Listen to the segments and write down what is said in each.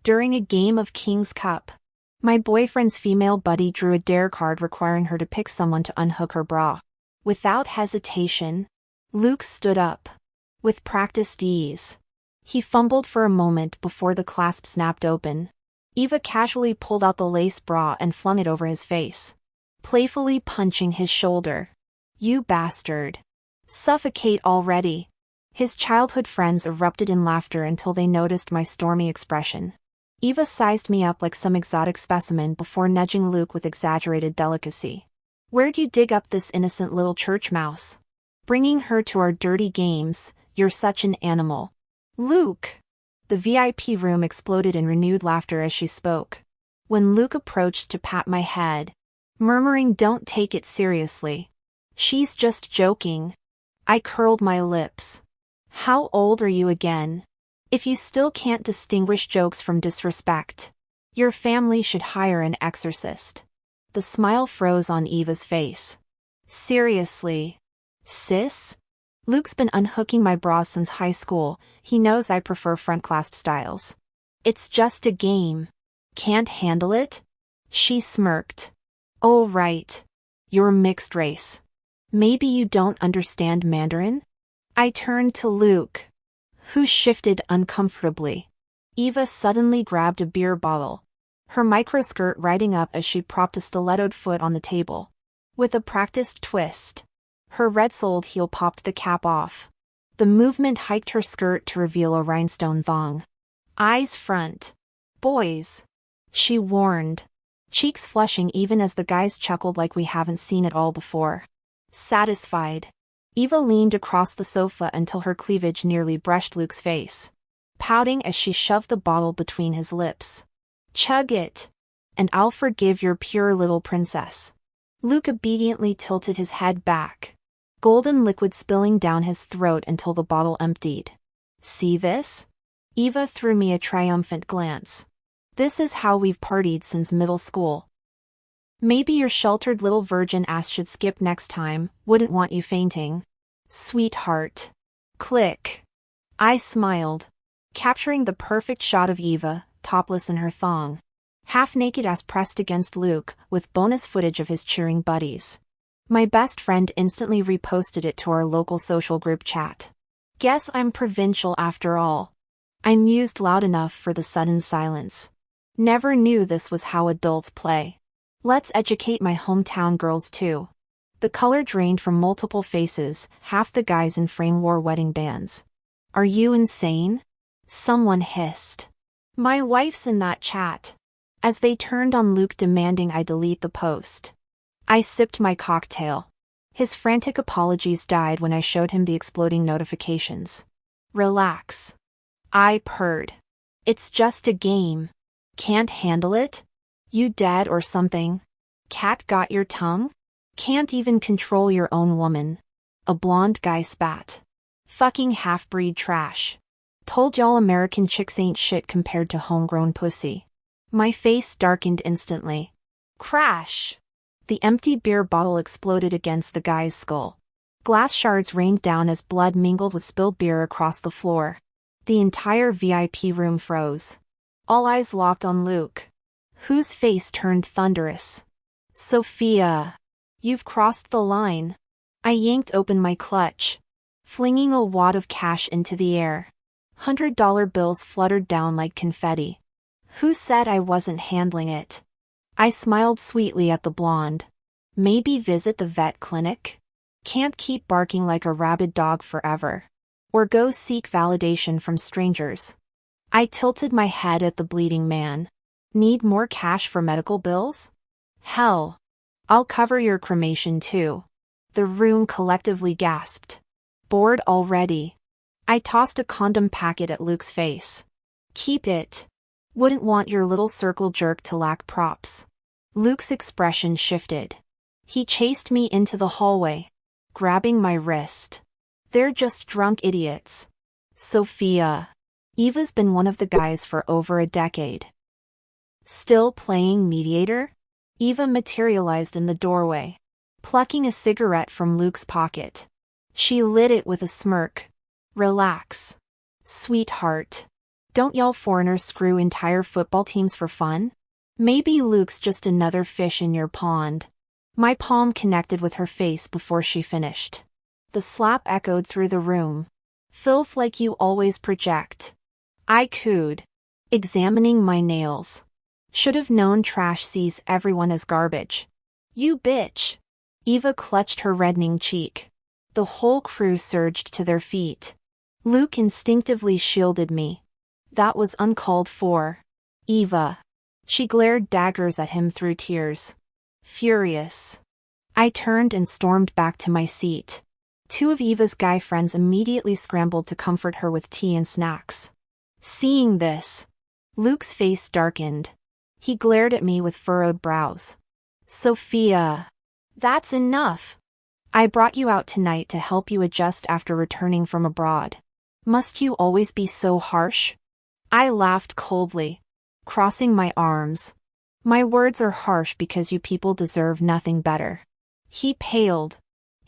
During a game of King's Cup, my boyfriend's female buddy drew a dare card requiring her to pick someone to unhook her bra. Without hesitation, Luke stood up. With practiced ease, he fumbled for a moment before the clasp snapped open. Eva casually pulled out the lace bra and flung it over his face, playfully punching his shoulder. "You bastard. Suffocate already." His childhood friends erupted in laughter until they noticed my stormy expression. Eva sized me up like some exotic specimen before nudging Luke with exaggerated delicacy. "Where'd you dig up this innocent little church mouse? Bringing her to our dirty games, you're such an animal." "Luke!" The VIP room exploded in renewed laughter as she spoke. When Luke approached to pat my head, murmuring, "Don't take it seriously. She's just joking," I curled my lips. "How old are you again? If you still can't distinguish jokes from disrespect, your family should hire an exorcist." The smile froze on Eva's face. "Seriously, sis? Luke's been unhooking my bra since high school. He knows I prefer front clasp styles." "It's just a game. Can't handle it?" She smirked. "Oh right. You're mixed race. Maybe you don't understand Mandarin?" I turned to Luke, who shifted uncomfortably. Eva suddenly grabbed a beer bottle, her microskirt riding up as she propped a stilettoed foot on the table. With a practiced twist, her red-soled heel popped the cap off. The movement hiked her skirt to reveal a rhinestone thong. "Eyes front, boys," she warned, cheeks flushing even as the guys chuckled like we haven't seen it all before. Satisfied, Eva leaned across the sofa until her cleavage nearly brushed Luke's face, pouting as she shoved the bottle between his lips. "Chug it, and I'll forgive your pure little princess." Luke obediently tilted his head back, golden liquid spilling down his throat until the bottle emptied. "See this?" Eva threw me a triumphant glance. "This is how we've partied since middle school. Maybe your sheltered little virgin ass should skip next time, wouldn't want you fainting." "Sweetheart." Click. I smiled, capturing the perfect shot of Eva, topless in her thong, half-naked ass pressed against Luke, with bonus footage of his cheering buddies. My best friend instantly reposted it to our local social group chat. "Guess I'm provincial after all." I mused loud enough for the sudden silence. Never knew this was how adults play. Let's educate my hometown girls too. The color drained from multiple faces, half the guys in frame wore wedding bands. "Are you insane?" someone hissed. "My wife's in that chat," as they turned on Luke demanding I delete the post. I sipped my cocktail. His frantic apologies died when I showed him the exploding notifications. "Relax," I purred. "It's just a game. Can't handle it? You dead or something? Cat got your tongue? Can't even control your own woman." A blonde guy spat. "Fucking half-breed trash. Told y'all American chicks ain't shit compared to homegrown pussy." My face darkened instantly. Crash! The empty beer bottle exploded against the guy's skull. Glass shards rained down as blood mingled with spilled beer across the floor. The entire VIP room froze. All eyes locked on Luke, whose face turned thunderous. "Sophia, you've crossed the line." I yanked open my clutch, flinging a wad of cash into the air. $100 bills fluttered down like confetti. "Who said I wasn't handling it?" I smiled sweetly at the blonde. "Maybe visit the vet clinic? Can't keep barking like a rabid dog forever. Or go seek validation from strangers." I tilted my head at the bleeding man. "Need more cash for medical bills? Hell, I'll cover your cremation too." The room collectively gasped. "Bored already?" I tossed a condom packet at Luke's face. "Keep it. Wouldn't want your little circle jerk to lack props." Luke's expression shifted. He chased me into the hallway, grabbing my wrist. "They're just drunk idiots." "Sophia." Eva's been one of the guys for over a decade. "Still playing mediator?" Eva materialized in the doorway, plucking a cigarette from Luke's pocket. She lit it with a smirk. "Relax, sweetheart. Don't y'all foreigners screw entire football teams for fun? Maybe Luke's just another fish in your pond. My palm connected with her face before she finished. The slap echoed through the room. Filth like you always project. I cooed, examining my nails. Should have known trash sees everyone as garbage. You bitch. Eva clutched her reddening cheek. The whole crew surged to their feet. Luke instinctively shielded me. That was uncalled for. Eva. She glared daggers at him through tears. Furious. I turned and stormed back to my seat. Two of Eva's guy friends immediately scrambled to comfort her with tea and snacks. Seeing this, Luke's face darkened. He glared at me with furrowed brows. Sophia. That's enough. I brought you out tonight to help you adjust after returning from abroad. Must you always be so harsh? I laughed coldly, crossing my arms. My words are harsh because you people deserve nothing better. He paled,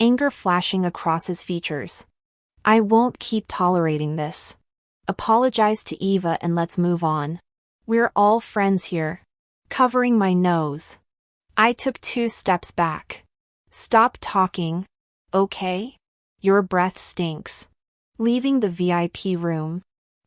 anger flashing across his features. I won't keep tolerating this. Apologize to Eva and let's move on. We're all friends here. Covering my nose. I took 2 steps back. Stop talking, okay? Your breath stinks. Leaving the VIP room,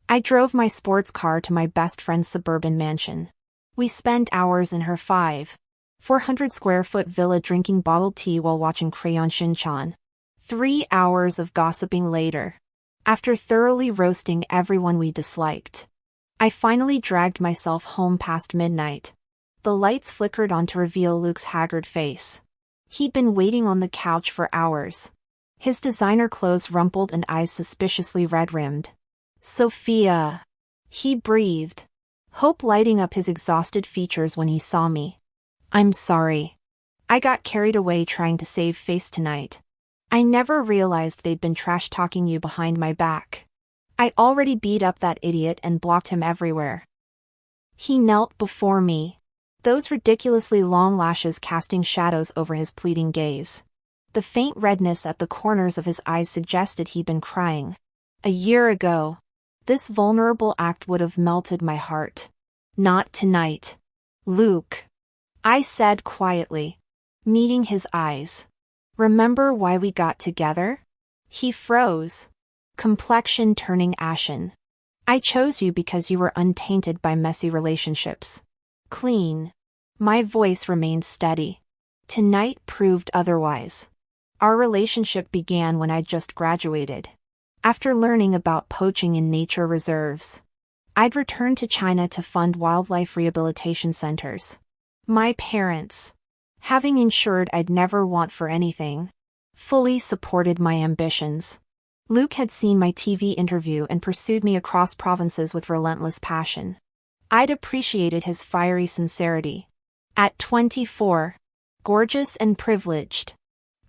I drove my sports car to my best friend's suburban mansion. We spent hours in her 400 square foot villa drinking bottled tea while watching Crayon Shin-chan. 3 hours of gossiping later, after thoroughly roasting everyone we disliked, I finally dragged myself home past midnight. The lights flickered on to reveal Luke's haggard face. He'd been waiting on the couch for hours. His designer clothes rumpled and eyes suspiciously red-rimmed. Sophia. He breathed, hope lighting up his exhausted features when he saw me. I'm sorry. I got carried away trying to save face tonight. I never realized they'd been trash-talking you behind my back. I already beat up that idiot and blocked him everywhere. He knelt before me, those ridiculously long lashes casting shadows over his pleading gaze. The faint redness at the corners of his eyes suggested he'd been crying. A year ago, this vulnerable act would have melted my heart. Not tonight. Luke. I said quietly, meeting his eyes. Remember why we got together? He froze, complexion turning ashen. I chose you because you were untainted by messy relationships. Clean. My voice remained steady. Tonight proved otherwise. Our relationship began when I'd just graduated. After learning about poaching in nature reserves, I'd returned to China to fund wildlife rehabilitation centers. My parents, having ensured I'd never want for anything, fully supported my ambitions. Luke had seen my TV interview and pursued me across provinces with relentless passion. I'd appreciated his fiery sincerity. At 24, gorgeous and privileged,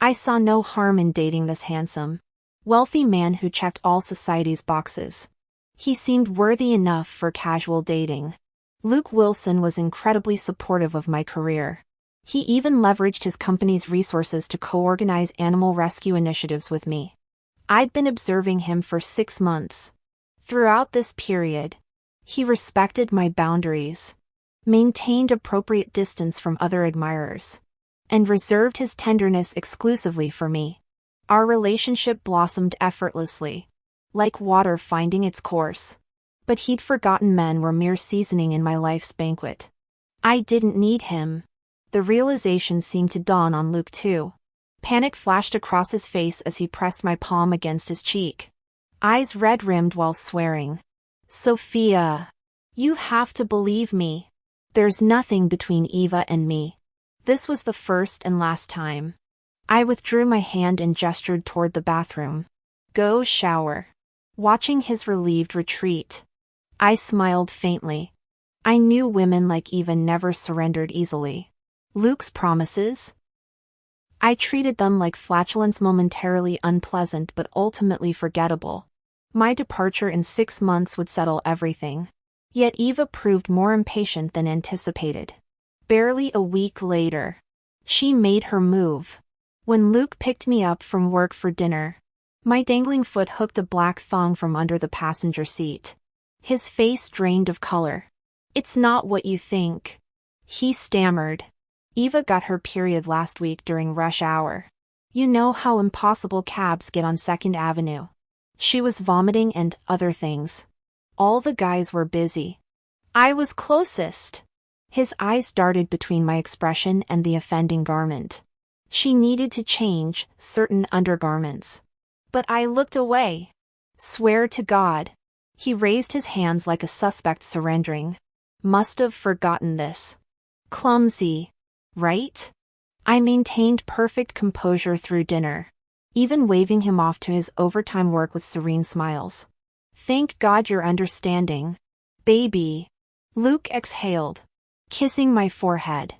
I saw no harm in dating this handsome, wealthy man who checked all society's boxes. He seemed worthy enough for casual dating. Luke Wilson was incredibly supportive of my career. He even leveraged his company's resources to co-organize animal rescue initiatives with me. I'd been observing him for 6 months. Throughout this period, he respected my boundaries, maintained appropriate distance from other admirers, and reserved his tenderness exclusively for me. Our relationship blossomed effortlessly, like water finding its course. But he'd forgotten men were mere seasoning in my life's banquet. I didn't need him. The realization seemed to dawn on Luke too. Panic flashed across his face as he pressed my palm against his cheek. Eyes red-rimmed while swearing. Sophia. You have to believe me. There's nothing between Eva and me. This was the first and last time. I withdrew my hand and gestured toward the bathroom. Go shower. Watching his relieved retreat, I smiled faintly. I knew women like Eva never surrendered easily. Luke's promises? I treated them like flatulence, momentarily unpleasant but ultimately forgettable. My departure in 6 months would settle everything. Yet Eva proved more impatient than anticipated. Barely a week later, she made her move. When Luke picked me up from work for dinner, my dangling foot hooked a black thong from under the passenger seat. His face drained of color. "It's not what you think," he stammered. "Eva got her period last week during rush hour. You know how impossible cabs get on 2nd Avenue. She was vomiting and other things. All the guys were busy. I was closest." His eyes darted between my expression and the offending garment. She needed to change certain undergarments. But I looked away. "Swear to God." He raised his hands like a suspect surrendering. "Must have forgotten this. Clumsy, right?" I maintained perfect composure through dinner, even waving him off to his overtime work with serene smiles. "Thank God you're understanding, baby." Luke exhaled, kissing my forehead.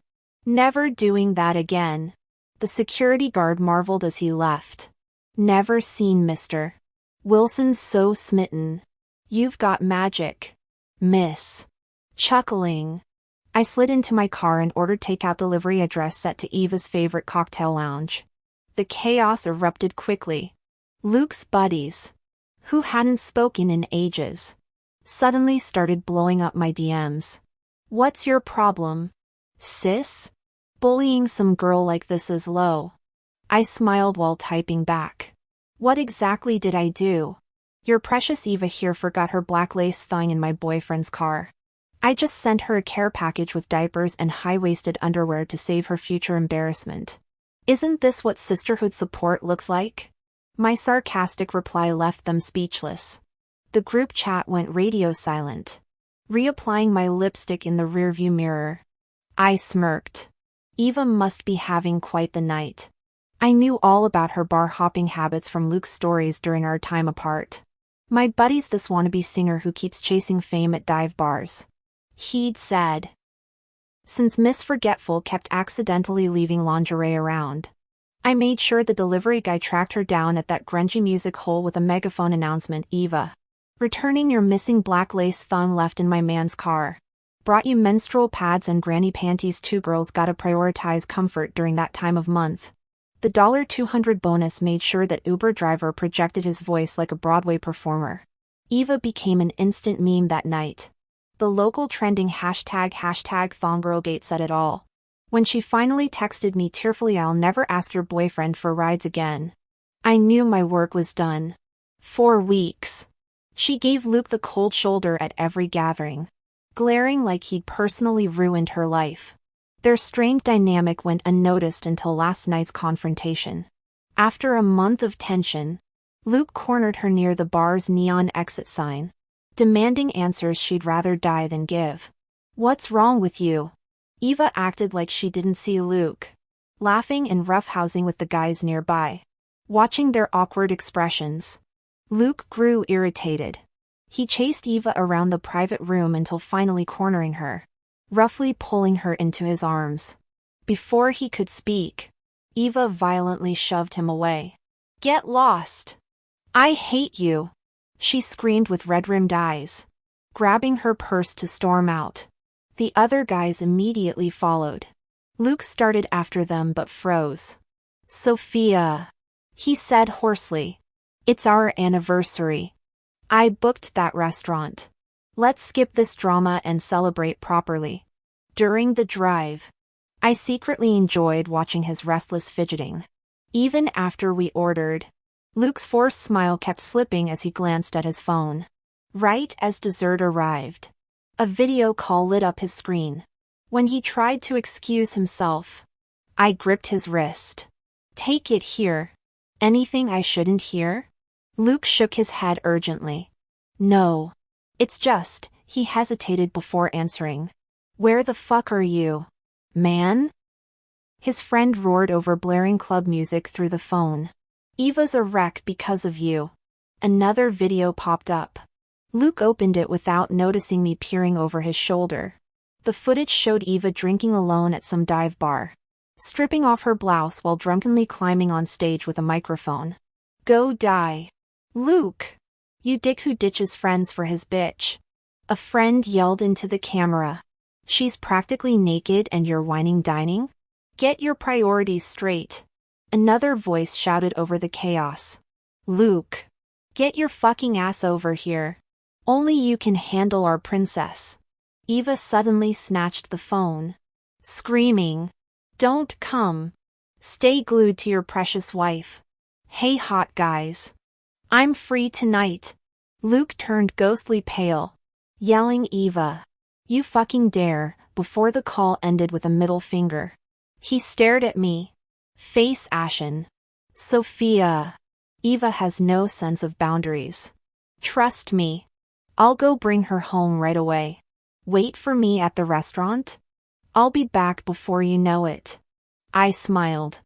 "Never doing that again." The security guard marveled as he left. "Never seen Mr. Wilson's so smitten. You've got magic, miss." Chuckling, I slid into my car and ordered takeout delivery address set to Eva's favorite cocktail lounge. The chaos erupted quickly. Luke's buddies, who hadn't spoken in ages, suddenly started blowing up my DMs. "What's your problem, sis? Bullying some girl like this is low." I smiled while typing back. "What exactly did I do? Your precious Eva here forgot her black lace thong in my boyfriend's car. I just sent her a care package with diapers and high-waisted underwear to save her future embarrassment. Isn't this what sisterhood support looks like?" My sarcastic reply left them speechless. The group chat went radio silent. Reapplying my lipstick in the rearview mirror, I smirked. Eva must be having quite the night. I knew all about her bar-hopping habits from Luke's stories during our time apart. "My buddy's this wannabe singer who keeps chasing fame at dive bars," he'd said. Since Miss Forgetful kept accidentally leaving lingerie around, I made sure the delivery guy tracked her down at that grungy music hole with a megaphone announcement. "Eva, returning your missing black lace thong left in my man's car. Brought you menstrual pads and granny panties. Two girls gotta prioritize comfort during that time of month." The $200 bonus made sure that Uber driver projected his voice like a Broadway performer. Eva became an instant meme that night. The local trending hashtag #ThongGirlGate said it all. When she finally texted me tearfully, "I'll never ask your boyfriend for rides again," I knew my work was done. 4 weeks. She gave Luke the cold shoulder at every gathering, glaring like he'd personally ruined her life. Their strained dynamic went unnoticed until last night's confrontation. After a month of tension, Luke cornered her near the bar's neon exit sign, demanding answers she'd rather die than give. "What's wrong with you?" Eva acted like she didn't see Luke, laughing and roughhousing with the guys nearby. Watching their awkward expressions, Luke grew irritated. He chased Eva around the private room until finally cornering her, roughly pulling her into his arms. Before he could speak, Eva violently shoved him away. "Get lost. I hate you," she screamed with red-rimmed eyes, grabbing her purse to storm out. The other guys immediately followed. Luke started after them but froze. "Sophia," he said hoarsely, "it's our anniversary. I booked that restaurant. Let's skip this drama and celebrate properly." During the drive, I secretly enjoyed watching his restless fidgeting. Even after we ordered, Luke's forced smile kept slipping as he glanced at his phone. Right as dessert arrived, a video call lit up his screen. When he tried to excuse himself, I gripped his wrist. "Take it here. Anything I shouldn't hear?" Luke shook his head urgently. "No. It's just," he hesitated before answering. "Where the fuck are you, man?" His friend roared over blaring club music through the phone. "Eva's a wreck because of you." Another video popped up. Luke opened it without noticing me peering over his shoulder. The footage showed Eva drinking alone at some dive bar, stripping off her blouse while drunkenly climbing on stage with a microphone. "Go die, Luke, you dick who ditches friends for his bitch," a friend yelled into the camera. "She's practically naked and you're whining dining? Get your priorities straight." Another voice shouted over the chaos. "Luke, get your fucking ass over here." Only you can handle our princess. Eva suddenly snatched the phone, screaming, "Don't come. Stay glued to your precious wife. Hey hot guys. I'm free tonight." Luke turned ghostly pale, yelling Eva, "You fucking dare," before the call ended with a middle finger. He stared at me, face ashen. "Sophia." Eva has no sense of boundaries. "Trust me. I'll go bring her home right away. Wait for me at the restaurant? I'll be back before you know it." I smiled.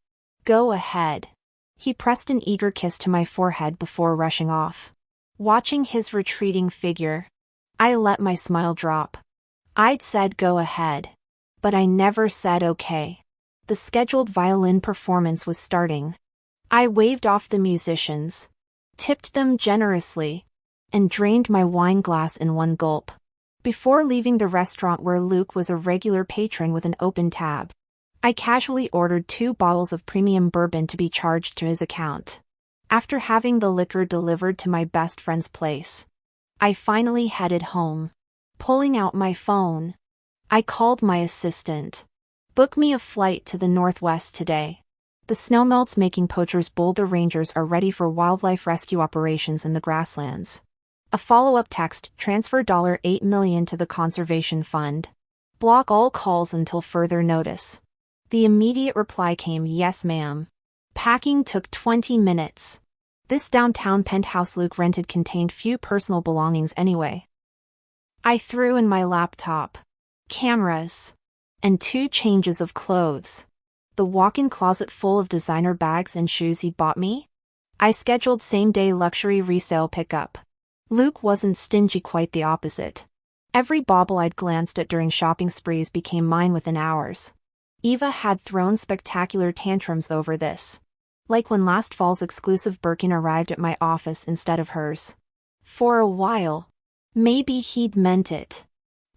"Go ahead." He pressed an eager kiss to my forehead before rushing off. Watching his retreating figure, I let my smile drop. I'd said go ahead, but I never said okay. The scheduled violin performance was starting. I waved off the musicians, tipped them generously, and drained my wine glass in one gulp. Before leaving the restaurant where Luke was a regular patron with an open tab, I casually ordered 2 bottles of premium bourbon to be charged to his account. After having the liquor delivered to my best friend's place, I finally headed home. Pulling out my phone, I called my assistant. "Book me a flight to the Northwest today. The snowmelt's making poachers bold. The Rangers are ready for wildlife rescue operations in the grasslands." A follow-up text: "Transfer $8 million to the conservation fund. Block all calls until further notice." The immediate reply came: "Yes, ma'am." Packing took 20 minutes. This downtown penthouse Luke rented contained few personal belongings anyway. I threw in my laptop, cameras, and 2 changes of clothes. The walk-in closet full of designer bags and shoes he bought me. I scheduled same-day luxury resale pickup. Luke wasn't stingy, quite the opposite. Every bauble I'd glanced at during shopping sprees became mine within hours. Eva had thrown spectacular tantrums over this, like when last fall's exclusive Birkin arrived at my office instead of hers. For a while, maybe he'd meant it.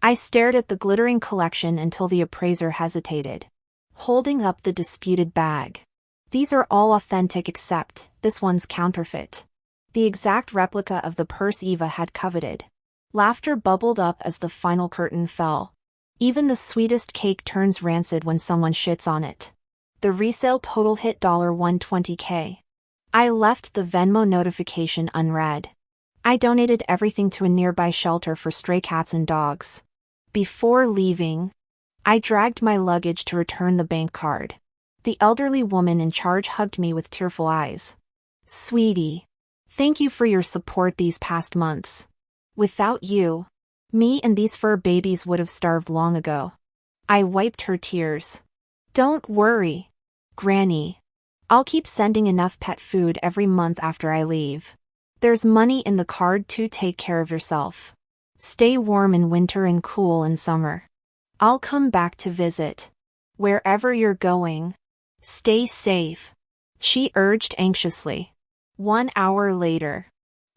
I stared at the glittering collection until the appraiser hesitated, holding up the disputed bag. "These are all authentic except this one's counterfeit. The exact replica of the purse Eva had coveted." Laughter bubbled up as the final curtain fell. Even the sweetest cake turns rancid when someone shits on it. The resale total hit $120K. I left the Venmo notification unread. I donated everything to a nearby shelter for stray cats and dogs. Before leaving, I dragged my luggage to return the bank card. The elderly woman in charge hugged me with tearful eyes. "Sweetie, thank you for your support these past months. Without you, me and these fur babies would have starved long ago." I wiped her tears. "Don't worry, Granny. I'll keep sending enough pet food every month after I leave. There's money in the card too. Take care of yourself. Stay warm in winter and cool in summer. I'll come back to visit. Wherever you're going, stay safe," she urged anxiously. 1 hour later,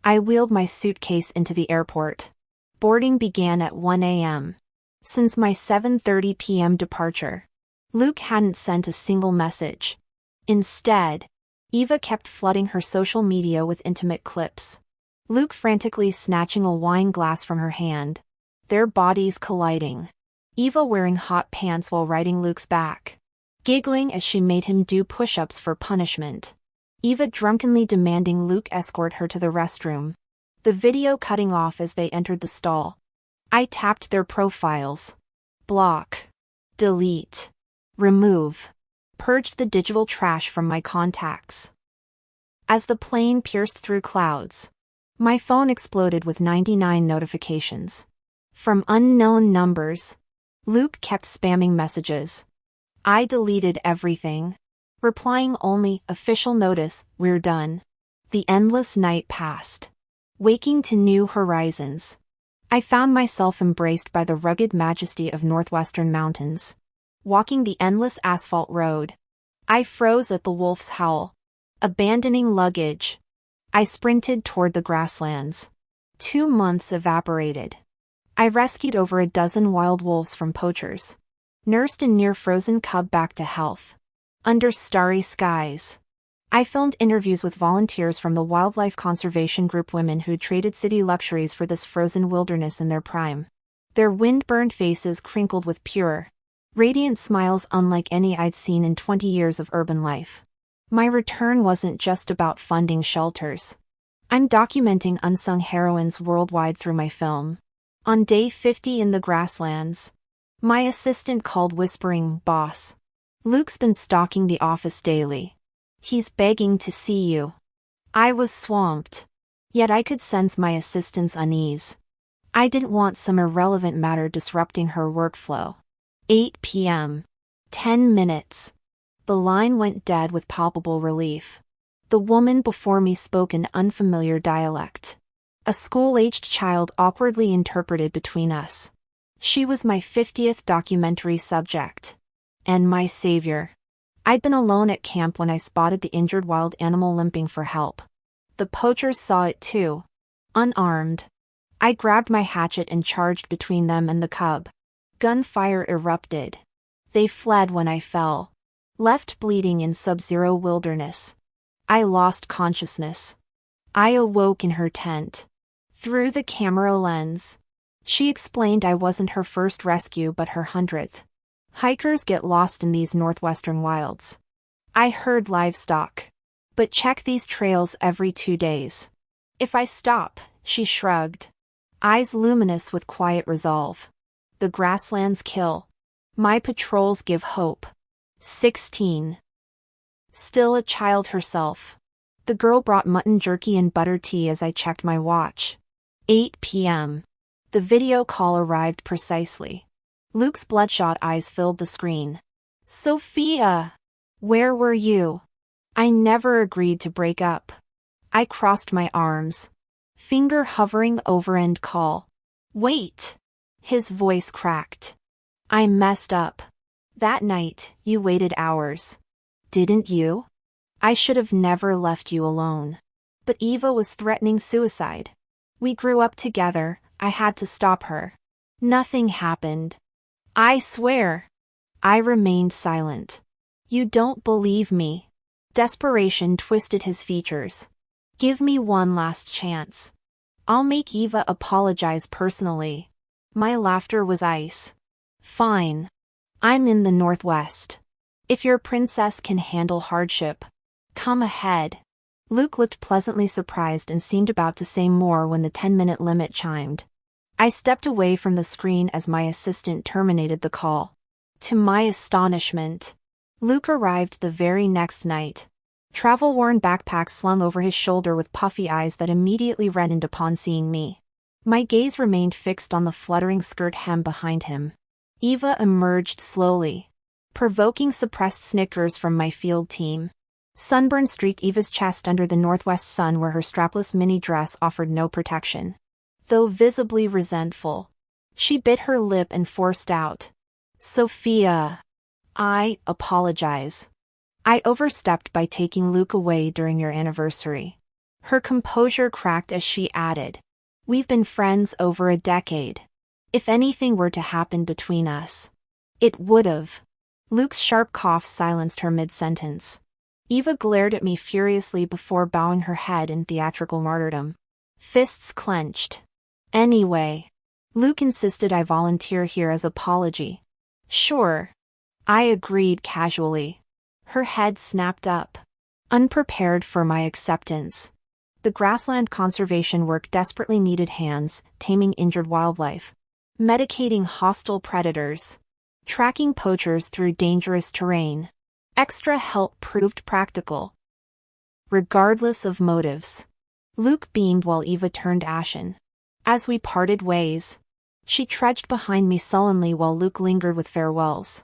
I wheeled my suitcase into the airport. Boarding began at 1 a.m. Since my 7:30 p.m. departure, Luke hadn't sent a single message. Instead, Eva kept flooding her social media with intimate clips. Luke frantically snatching a wine glass from her hand, their bodies colliding. Eva wearing hot pants while riding Luke's back, giggling as she made him do push-ups for punishment. Eva drunkenly demanding Luke escort her to the restroom. The video cutting off as they entered the stall. I tapped their profiles. Block. Delete. Remove. Purged the digital trash from my contacts. As the plane pierced through clouds, my phone exploded with 99 notifications. From unknown numbers. Luke kept spamming messages. I deleted everything, replying only, "Official notice, we're done." The endless night passed, waking to new horizons. I found myself embraced by the rugged majesty of northwestern mountains. Walking the endless asphalt road, I froze at the wolf's howl. Abandoning luggage, I sprinted toward the grasslands. 2 months evaporated. I rescued over a dozen wild wolves from poachers, nursed a near-frozen cub back to health. Under starry skies, I filmed interviews with volunteers from the wildlife conservation group, women who traded city luxuries for this frozen wilderness in their prime. Their wind-burned faces crinkled with pure, radiant smiles unlike any I'd seen in 20 years of urban life. My return wasn't just about funding shelters. I'm documenting unsung heroines worldwide through my film. On day 50 in the grasslands, my assistant called whispering, "Boss, Luke's been stalking the office daily. He's begging to see you." I was swamped, yet I could sense my assistant's unease. I didn't want some irrelevant matter disrupting her workflow. 8 p.m. 10 minutes. The line went dead with palpable relief. The woman before me spoke an unfamiliar dialect. A school-aged child awkwardly interpreted between us. She was my 50th documentary subject. And my savior. I'd been alone at camp when I spotted the injured wild animal limping for help. The poachers saw it too. Unarmed, I grabbed my hatchet and charged between them and the cub. Gunfire erupted. They fled when I fell, left bleeding in sub-zero wilderness. I lost consciousness. I awoke in her tent. Through the camera lens, she explained I wasn't her first rescue but her 100th. Hikers get lost in these northwestern wilds. I herd livestock, but check these trails every 2 days. If I stop, she shrugged, eyes luminous with quiet resolve. The grasslands kill. My patrols give hope. 16. Still a child herself. The girl brought mutton jerky and butter tea as I checked my watch. 8 p.m. The video call arrived precisely. Luke's bloodshot eyes filled the screen. "Sophia! Where were you? I never agreed to break up." I crossed my arms, finger hovering over end call. "Wait!" His voice cracked. "I messed up. That night, you waited hours. Didn't you? I should have never left you alone. But Eva was threatening suicide. We grew up together, I had to stop her. Nothing happened. I swear." I remained silent. "You don't believe me." Desperation twisted his features. "Give me one last chance. I'll make Eva apologize personally." My laughter was ice. "Fine. I'm in the Northwest. If your princess can handle hardship, come ahead." Luke looked pleasantly surprised and seemed about to say more when the 10-minute limit chimed. I stepped away from the screen as my assistant terminated the call. To my astonishment, Luke arrived the very next night. Travel-worn backpack slung over his shoulder with puffy eyes that immediately reddened upon seeing me. My gaze remained fixed on the fluttering skirt hem behind him. Eva emerged slowly, provoking suppressed snickers from my field team. Sunburn streaked Eva's chest under the northwest sun where her strapless mini dress offered no protection. Though visibly resentful, she bit her lip and forced out, "Sophia, I apologize. I overstepped by taking Luke away during your anniversary." Her composure cracked as she added, "We've been friends over a decade. If anything were to happen between us, it would've." Luke's sharp cough silenced her mid-sentence. Eva glared at me furiously before bowing her head in theatrical martyrdom. Fists clenched. "Anyway," Luke insisted I volunteer here as apology. "Sure." I agreed casually. Her head snapped up, unprepared for my acceptance. The grassland conservation work desperately needed hands, taming injured wildlife, medicating hostile predators, tracking poachers through dangerous terrain. Extra help proved practical. Regardless of motives. Luke beamed while Eva turned ashen. As we parted ways, she trudged behind me sullenly while Luke lingered with farewells.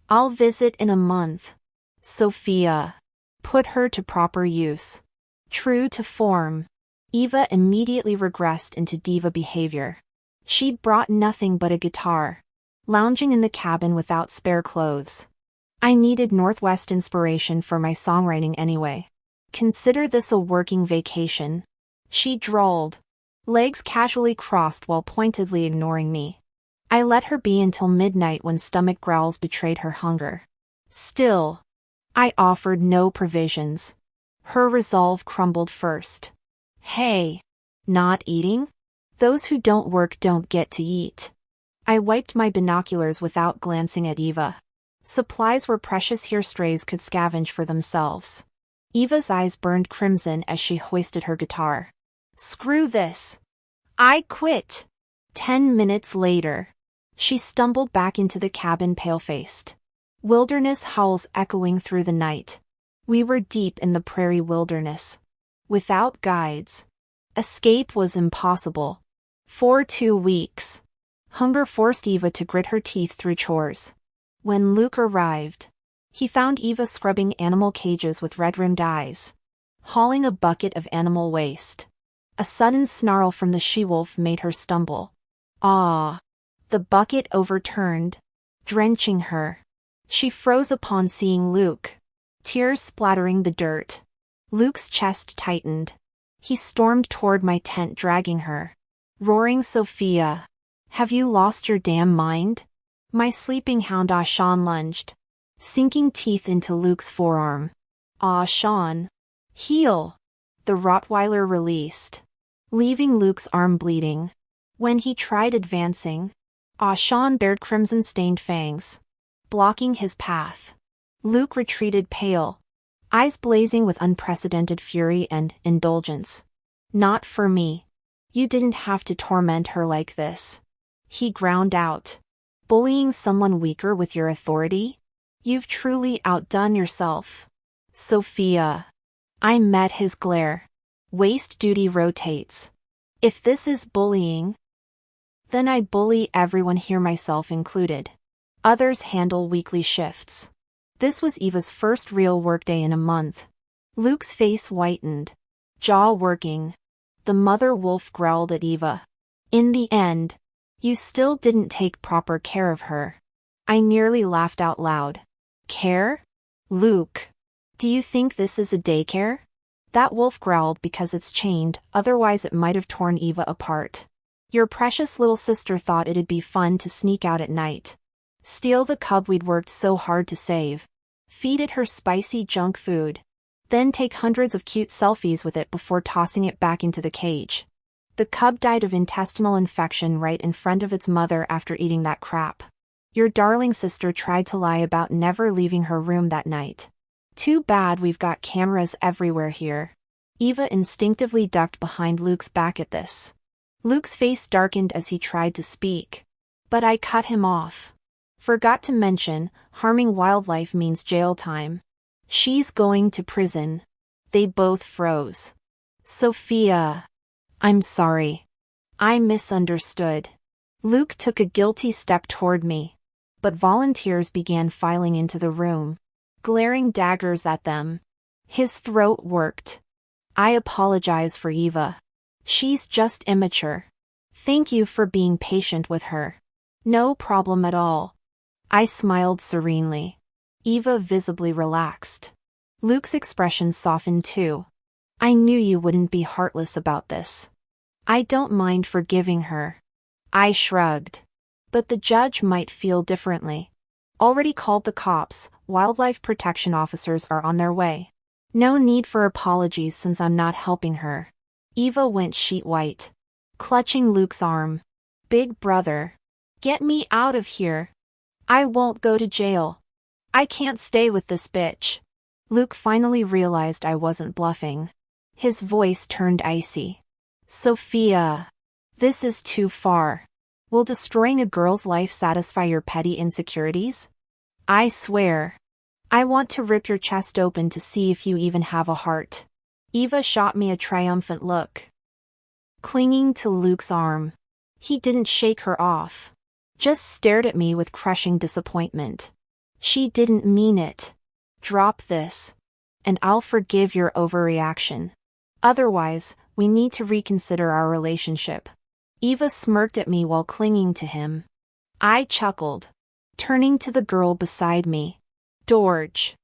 "I'll visit in a month. Sophia. Put her to proper use." True to form, Eva immediately regressed into diva behavior. She'd brought nothing but a guitar, lounging in the cabin without spare clothes. I needed Northwest inspiration for my songwriting anyway. "Consider this a working vacation," she drawled, legs casually crossed while pointedly ignoring me. I let her be until midnight when stomach growls betrayed her hunger. Still, I offered no provisions. Her resolve crumbled first. Hey! Not eating? Those who don't work don't get to eat. I wiped my binoculars without glancing at Eva. Supplies were precious here, strays could scavenge for themselves. Eva's eyes burned crimson as she hoisted her guitar. Screw this. I quit. 10 minutes later. She stumbled back into the cabin pale-faced. Wilderness howls echoing through the night. We were deep in the prairie wilderness. Without guides. Escape was impossible. For 2 weeks. Hunger forced Eva to grit her teeth through chores. When Luke arrived, he found Eva scrubbing animal cages with red-rimmed eyes, hauling a bucket of animal waste. A sudden snarl from the she-wolf made her stumble. Ah! The bucket overturned, drenching her. She froze upon seeing Luke, tears splattering the dirt. Luke's chest tightened. He stormed toward my tent, dragging her, roaring, Sophia! Have you lost your damn mind? My sleeping hound Sean lunged, sinking teeth into Luke's forearm. Sean! Heel! The Rottweiler released, leaving Luke's arm bleeding. When he tried advancing, Sean bared crimson-stained fangs, blocking his path. Luke retreated pale, eyes blazing with unprecedented fury and indulgence. Not for me. You didn't have to torment her like this. He ground out. Bullying someone weaker with your authority? You've truly outdone yourself. Sophia. I met his glare. Waist duty rotates. If this is bullying, then I bully everyone here, myself included. Others handle weekly shifts. This was Eva's first real workday in a month. Luke's face whitened, jaw working. The mother wolf growled at Eva. In the end, you still didn't take proper care of her. I nearly laughed out loud. Care? Luke. Do you think this is a daycare? That wolf growled because it's chained, otherwise it might have torn Eva apart. Your precious little sister thought it'd be fun to sneak out at night. Steal the cub we'd worked so hard to save. Feed it her spicy junk food. Then take hundreds of cute selfies with it before tossing it back into the cage. The cub died of intestinal infection right in front of its mother after eating that crap. Your darling sister tried to lie about never leaving her room that night. Too bad we've got cameras everywhere here. Eva instinctively ducked behind Luke's back at this. Luke's face darkened as he tried to speak. But I cut him off. Forgot to mention, harming wildlife means jail time. She's going to prison. They both froze. Sophia. I'm sorry. I misunderstood. Luke took a guilty step toward me. But volunteers began filing into the room, glaring daggers at them. His throat worked. I apologize for Eva. She's just immature. Thank you for being patient with her. No problem at all. I smiled serenely. Eva visibly relaxed. Luke's expression softened too. I knew you wouldn't be heartless about this. I don't mind forgiving her. I shrugged. But the judge might feel differently. Already called the cops, wildlife protection officers are on their way. No need for apologies since I'm not helping her. Eva went sheet white, clutching Luke's arm. Big brother. Get me out of here. I won't go to jail. I can't stay with this bitch. Luke finally realized I wasn't bluffing. His voice turned icy. Sophia. This is too far. Will destroying a girl's life satisfy your petty insecurities? I swear. I want to rip your chest open to see if you even have a heart. Eva shot me a triumphant look. Clinging to Luke's arm. He didn't shake her off. Just stared at me with crushing disappointment. She didn't mean it. Drop this. And I'll forgive your overreaction. Otherwise, we need to reconsider our relationship. Eva smirked at me while clinging to him. I chuckled, turning to the girl beside me. Dorge.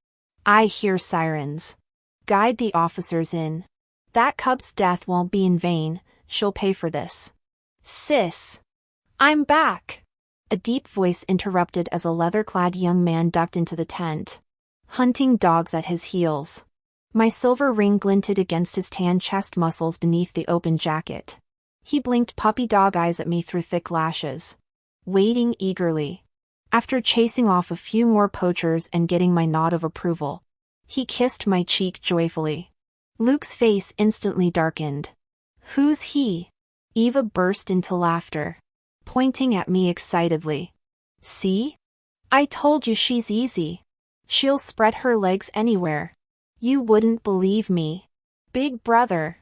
I hear sirens. Guide the officers in. That cub's death won't be in vain, she'll pay for this. Sis. I'm back. A deep voice interrupted as a leather-clad young man ducked into the tent, hunting dogs at his heels. My silver ring glinted against his tan chest muscles beneath the open jacket. He blinked puppy dog eyes at me through thick lashes, waiting eagerly. After chasing off a few more poachers and getting my nod of approval, he kissed my cheek joyfully. Luke's face instantly darkened. "Who's he?" Eva burst into laughter, pointing at me excitedly. "See? I told you she's easy. She'll spread her legs anywhere. You wouldn't believe me. Big brother."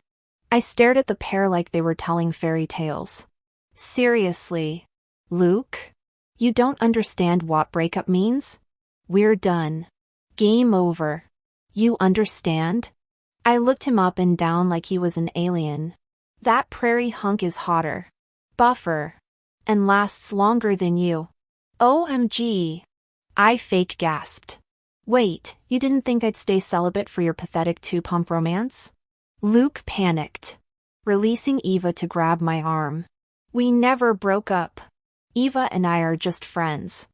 I stared at the pair like they were telling fairy tales. "Seriously, Luke? You don't understand what breakup means? We're done. Game over. You understand?" I looked him up and down like he was an alien. "That prairie hunk is hotter, buffer, and lasts longer than you. OMG. I fake gasped. "Wait, you didn't think I'd stay celibate for your pathetic two-pump romance?" Luke panicked, releasing Eva to grab my arm. "We never broke up. Eva and I are just friends."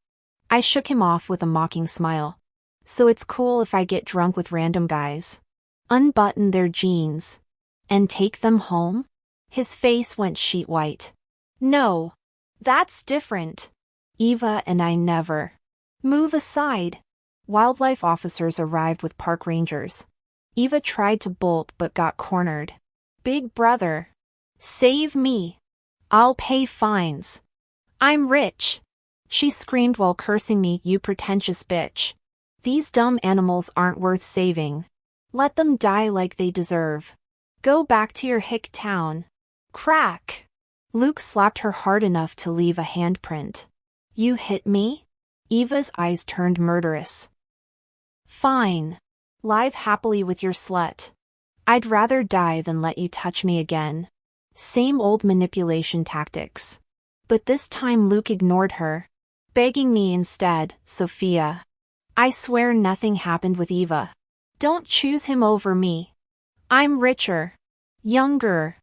I shook him off with a mocking smile. "So it's cool if I get drunk with random guys, unbutton their jeans, and take them home?" His face went sheet white. "No. That's different. Eva and I never." "Move aside." Wildlife officers arrived with park rangers. Eva tried to bolt but got cornered. "Big brother. Save me. I'll pay fines. I'm rich." She screamed while cursing me, "You pretentious bitch. These dumb animals aren't worth saving. Let them die like they deserve. Go back to your hick town." Crack! Luke slapped her hard enough to leave a handprint. "You hit me?" Eva's eyes turned murderous. "Fine. Live happily with your slut. I'd rather die than let you touch me again." Same old manipulation tactics. But this time Luke ignored her, begging me instead, "Sophia, I swear nothing happened with Eva. Don't choose him over me. I'm richer. Younger.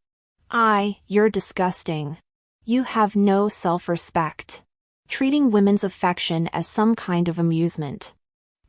You're disgusting. You have no self-respect. Treating women's affection as some kind of amusement."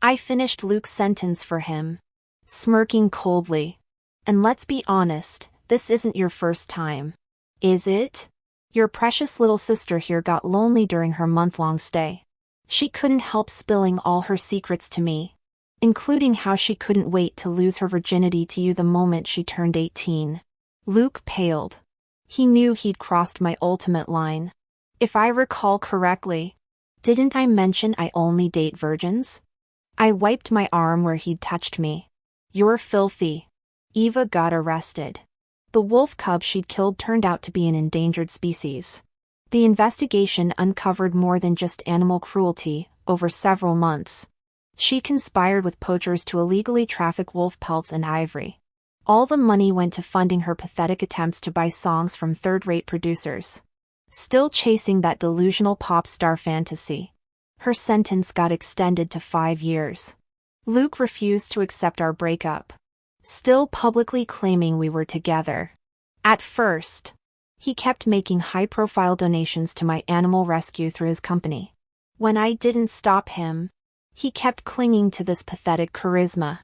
I finished Luke's sentence for him, smirking coldly. "And let's be honest, this isn't your first time, is it? Your precious little sister here got lonely during her month-long stay. She couldn't help spilling all her secrets to me, including how she couldn't wait to lose her virginity to you the moment she turned 18. Luke paled. He knew he'd crossed my ultimate line. If I recall correctly, didn't I mention I only date virgins? I wiped my arm where he'd touched me. "You're filthy." Eva got arrested. The wolf cub she'd killed turned out to be an endangered species. The investigation uncovered more than just animal cruelty. Over several months, she conspired with poachers to illegally traffic wolf pelts and ivory. All the money went to funding her pathetic attempts to buy songs from third-rate producers. Still chasing that delusional pop star fantasy, her sentence got extended to 5 years. Luke refused to accept our breakup, still publicly claiming we were together. At first, he kept making high-profile donations to my animal rescue through his company. When I didn't stop him, he kept clinging to this pathetic charisma.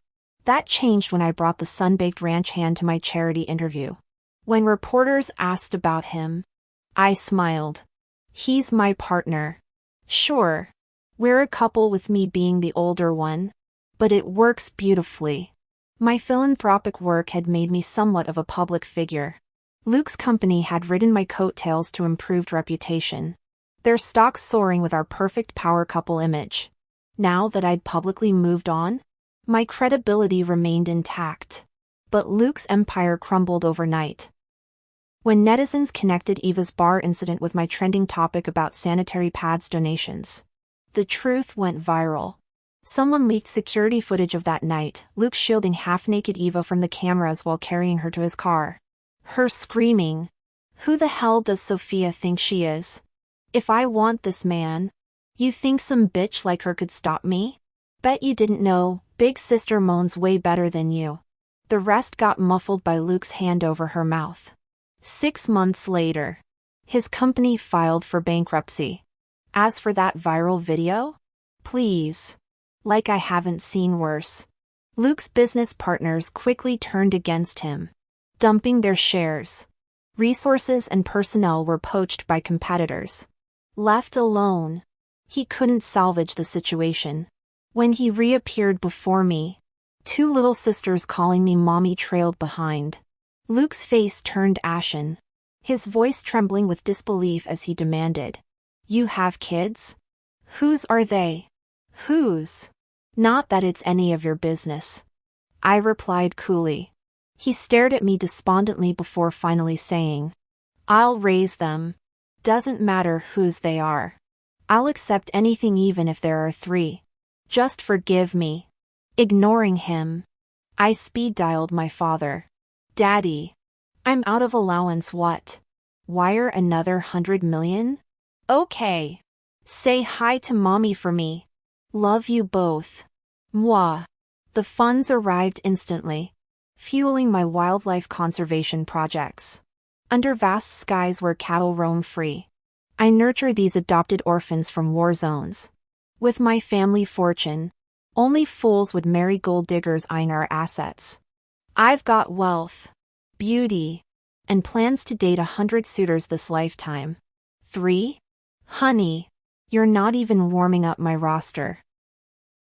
That changed when I brought the sun-baked ranch hand to my charity interview. When reporters asked about him, I smiled. "He's my partner. Sure, we're a couple with me being the older one, but it works beautifully." My philanthropic work had made me somewhat of a public figure. Luke's company had ridden my coattails to improved reputation, their stocks soaring with our perfect power couple image. Now that I'd publicly moved on, my credibility remained intact. But Luke's empire crumbled overnight. When netizens connected Eva's bar incident with my trending topic about sanitary pads donations, the truth went viral. Someone leaked security footage of that night, Luke shielding half-naked Eva from the cameras while carrying her to his car. Her screaming, "Who the hell does Sophia think she is? If I want this man, you think some bitch like her could stop me? Bet you didn't know, big sister moans way better than you." The rest got muffled by Luke's hand over her mouth. 6 months later, his company filed for bankruptcy. As for that viral video, please, like I haven't seen worse. Luke's business partners quickly turned against him, dumping their shares. Resources and personnel were poached by competitors. Left alone, he couldn't salvage the situation. When he reappeared before me, two little sisters calling me mommy trailed behind. Luke's face turned ashen, his voice trembling with disbelief as he demanded, "You have kids? Whose are they?" "Whose? Not that it's any of your business," I replied coolly. He stared at me despondently before finally saying, "I'll raise them. Doesn't matter whose they are. I'll accept anything even if there are 3. Just forgive me." Ignoring him, I speed-dialed my father. "Daddy, I'm out of allowance. What? Wire another 100 million? Okay. Say hi to mommy for me. Love you both. Mwah." The funds arrived instantly, fueling my wildlife conservation projects. Under vast skies where cattle roam free, I nurture these adopted orphans from war zones. With my family fortune, only fools would marry gold diggers eyeing our assets. I've got wealth, beauty, and plans to date 100 suitors this lifetime. 3? Honey, you're not even warming up my roster.